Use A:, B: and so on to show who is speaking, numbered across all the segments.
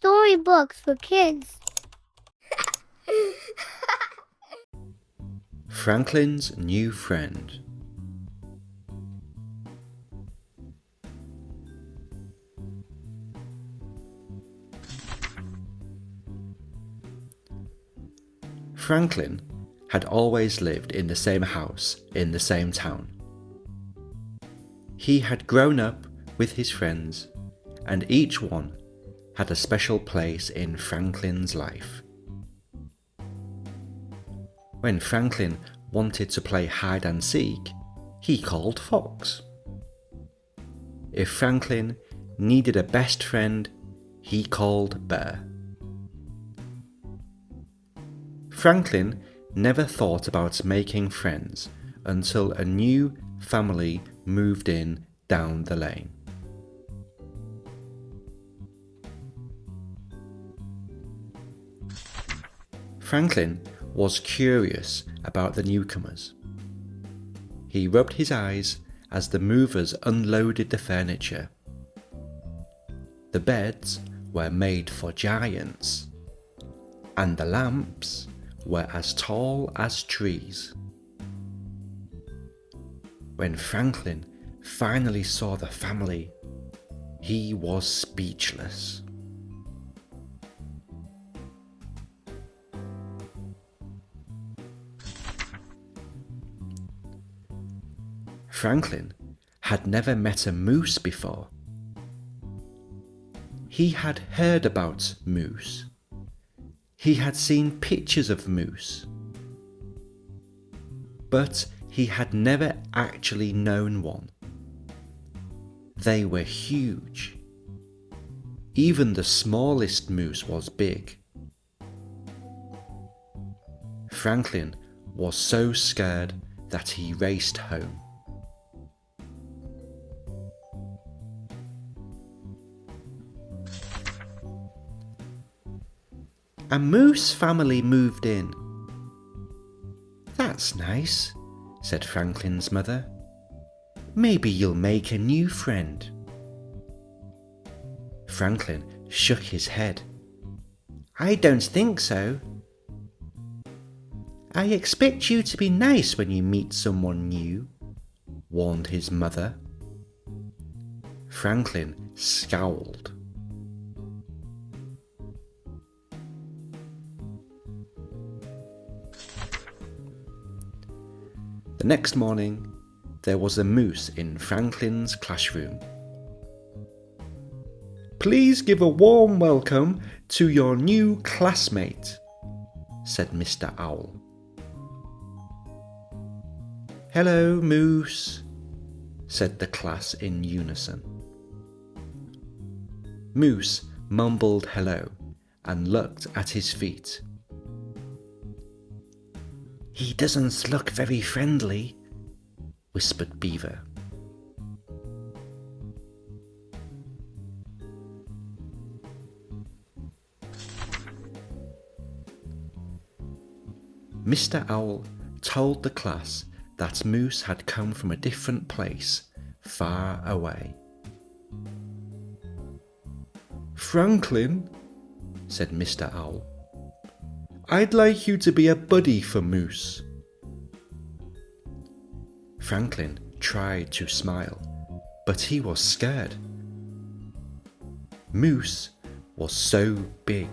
A: storybooks for kids.
B: Franklin's new friend. Franklin had always lived in the same house in the same town. He had grown up with his friends, and each one had a special place in Franklin's life. When Franklin wanted to play hide and seek, he called Fox. If Franklin needed a best friend, he called Bear. Franklin never thought about making friends until a new family moved in down the lane. Franklin was curious about the newcomers. He rubbed his eyes as the movers unloaded the furniture. The beds were made for giants, and the lamps were as tall as trees. When Franklin finally saw the family, he was speechless. Franklin had never met a moose before. He had heard about moose. He had seen pictures of moose. But he had never actually known one. They were huge. Even the smallest moose was big. Franklin was so scared that he raced home. A moose family moved in. "That's nice," said Franklin's mother. "Maybe you'll make a new friend." Franklin shook his head. "I don't think so." "I expect you to be nice when you meet someone new," warned his mother. Franklin scowled. The next morning, there was a moose in Franklin's classroom. "Please give a warm welcome to your new classmate," said Mr. Owl. "Hello, Moose," said the class in unison. Moose mumbled hello and looked at his feet. "He doesn't look very friendly," whispered Beaver. Mr. Owl told the class that Moose had come from a different place, far away. "Franklin," said Mr. Owl, "I'd like you to be a buddy for Moose." Franklin tried to smile, but he was scared. Moose was so big.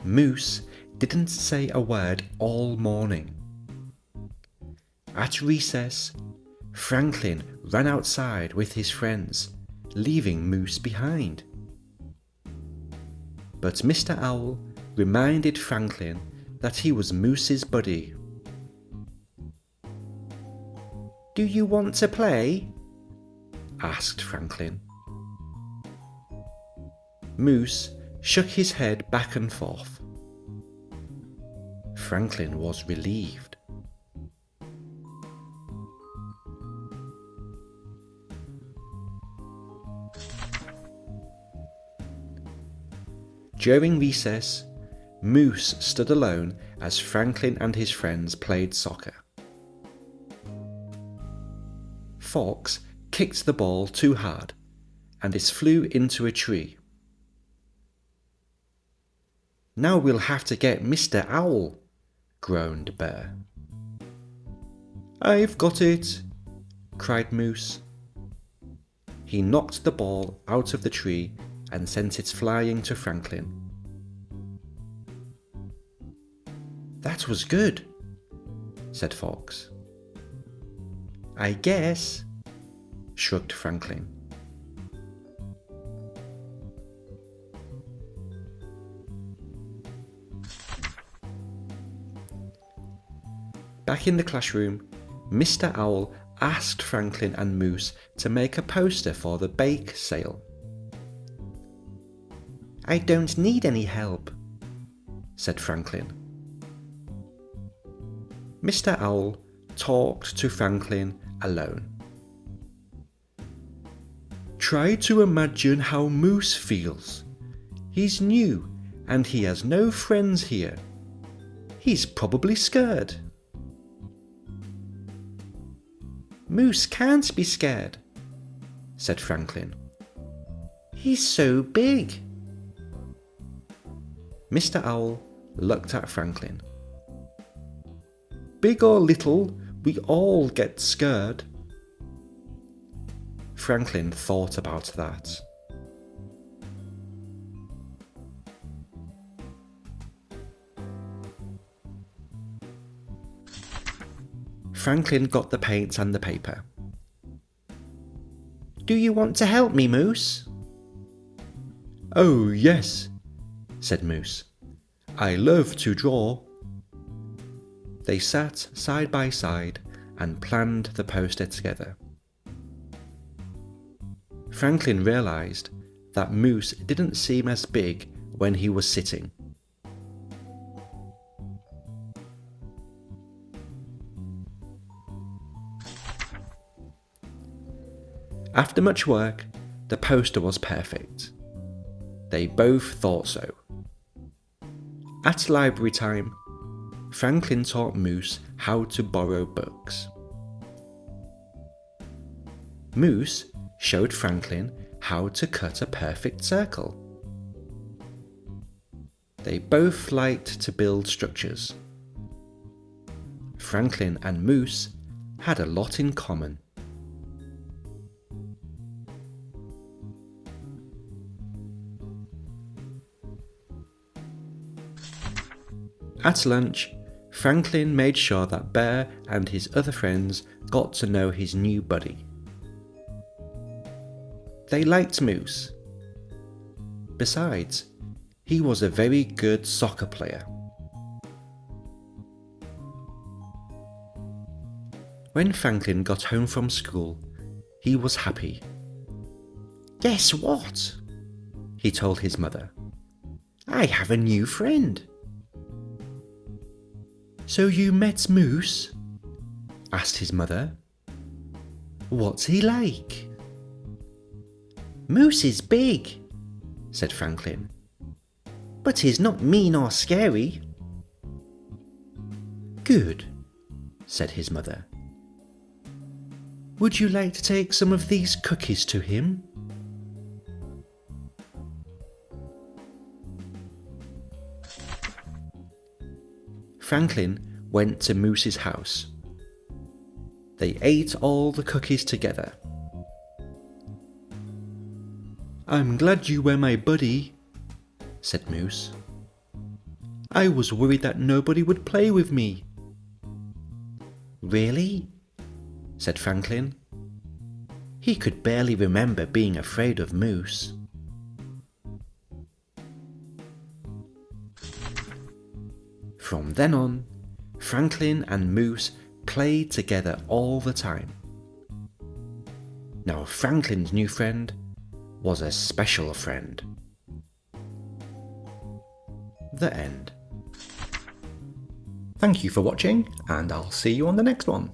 B: Moose didn't say a word all morning. At recess, Franklin ran outside with his friends, leaving Moose behind. But Mr. Owl reminded Franklin that he was Moose's buddy. "Do you want to play?" asked Franklin. Moose shook his head back and forth. Franklin was relieved. During recess, Moose stood alone as Franklin and his friends played soccer. Fox kicked the ball too hard and it flew into a tree. "Now we'll have to get Mr. Owl," groaned Bear. "I've got it," cried Moose. He knocked the ball out of the tree and sent it flying to Franklin. "That was good," said Fox. "I guess," shrugged Franklin. Back in the classroom, Mr. Owl asked Franklin and Moose to make a poster for the bake sale. "I don't need any help," said Franklin. Mr. Owl talked to Franklin alone. "Try to imagine how Moose feels. He's new and he has no friends here. He's probably scared." "Moose can't be scared," said Franklin. "He's so big." Mr. Owl looked at Franklin. "Big or little, we all get scared." Franklin thought about that. Franklin got the paint and the paper. "Do you want to help me, Moose?" "Oh, yes," said Moose. "I love to draw." They sat side by side and planned the poster together. Franklin realized that Moose didn't seem as big when he was sitting. After much work, the poster was perfect. They both thought so. At library time, Franklin taught Moose how to borrow books. Moose showed Franklin how to cut a perfect circle. They both liked to build structures. Franklin and Moose had a lot in common. At lunch, Franklin made sure that Bear and his other friends got to know his new buddy. They liked Moose. Besides, he was a very good soccer player. When Franklin got home from school, he was happy. "Guess what?" he told his mother. "I have a new friend." "So you met Moose?" asked his mother. "What's he like?" "Moose is big," said Franklin, "but he's not mean or scary." "Good," said his mother. "Would you like to take some of these cookies to him?" Franklin went to Moose's house. They ate all the cookies together. "I'm glad you were my buddy," said Moose. "I was worried that nobody would play with me." "Really?" said Franklin. He could barely remember being afraid of Moose. From then on, Franklin and Moose played together all the time. Now Franklin's new friend was a special friend. The end. Thank you for watching, and I'll see you on the next one.